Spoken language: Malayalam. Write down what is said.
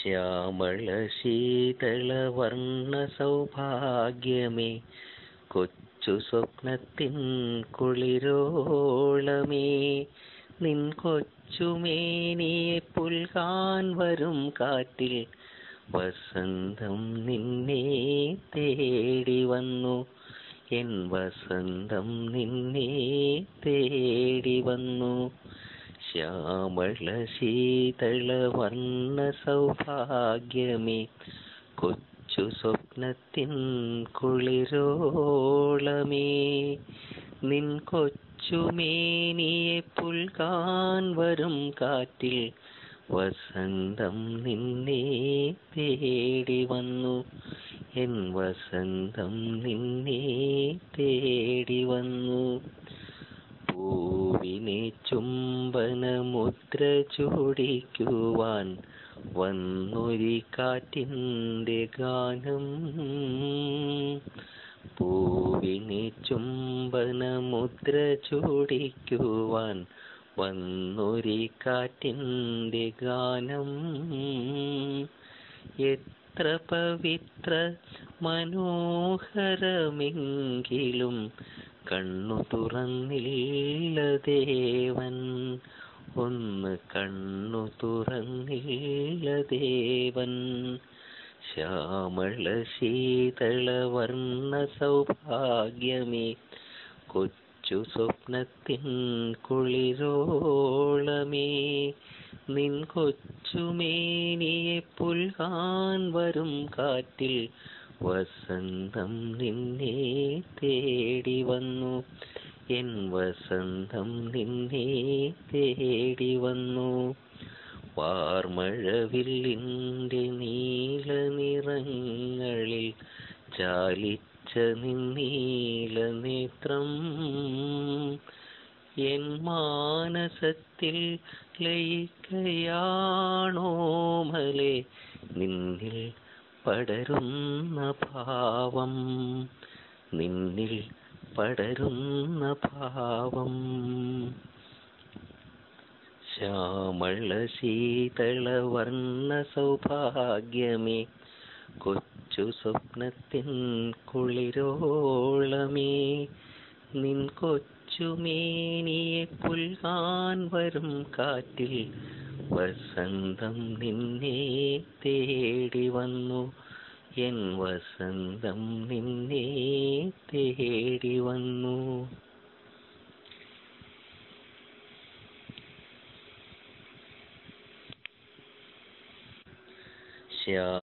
ശ്യാമളശീതളവർണ്ണ സൗഭാഗ്യമേ, കൊച്ചു സ്വപ്നത്തിൻ കുളിരോളമേ, നിൻ കൊച്ചുമേനിയെ പുൽകാൻ വരും കാറ്റിൽ വസന്തം നിന്നെ തേടി വന്നു. എൻ വസന്തം നിന്നെ തേടി വന്നു. ശ്യാമളശീതളവർണ്ണ സൗഭാഗ്യമേ, കൊച്ചു സ്വപ്നത്തിൻ കുളിരോളമേ, നിൻ കൊച്ചുമേനിയെ പുൽകാൻ വരും കാറ്റിൽ വസന്തം നിന്നെ തേടി വന്നു. എൻ വസന്തം നിന്നെ തേടി വന്നു. പൂവിനെ ചുംബനമുദ്ര ചൂടിക്കുവാൻ വന്നൊരി കാറ്റിൻ്റെ ഗാനം. പൂവിനെ ചുംബനമുദ്ര ചൂടിക്കുവാൻ വന്നൊരി കാറ്റിൻ്റെ ഗാനം. എത്ര പവിത്ര മനോഹരമെങ്കിലും കണ്ണു തുറന്നില്ല ദേവൻ. ഒന്ന് കണ്ണു തുറന്നില്ല ദേവൻ. ശ്യാമളശീതളവർണ്ണ സൗഭാഗ്യമേ, കൊച്ചു സ്വപ്നത്തിൻ കുളിരോളമേ, നിൻ കൊച്ചുമേനിയെ പുൽകാൻ വരും കാറ്റിൽ വസന്തം നിന്നെ തേടി വന്നു. എൻ വസന്തം നിന്നെ തേടി വന്നു. വാർമഴവില്ലിൻ്റെ നീല നിറങ്ങളിൽ ചാലിച്ച നിന്നീല നേത്രം എൻ മാനസത്തിൽ ലയിക്കയാണോമലെ, നിന്നിൽ പടരുന്ന ഭാവം, നിന്നിൽ പടരുന്ന ഭാവം. ശ്യാമളശീതളവർണ്ണ സൗഭാഗ്യമേ, കൊച്ചു സ്വപ്നത്തിൻ കുളിരോളമേ, നിൻ കൊച്ചുമേനിയെ പുൽകാൻ വരും കാറ്റിൽ വസന്തം നിന്നെ തേടി വന്നു. എൻ വസന്തം നിന്നെ തേടി വന്നു.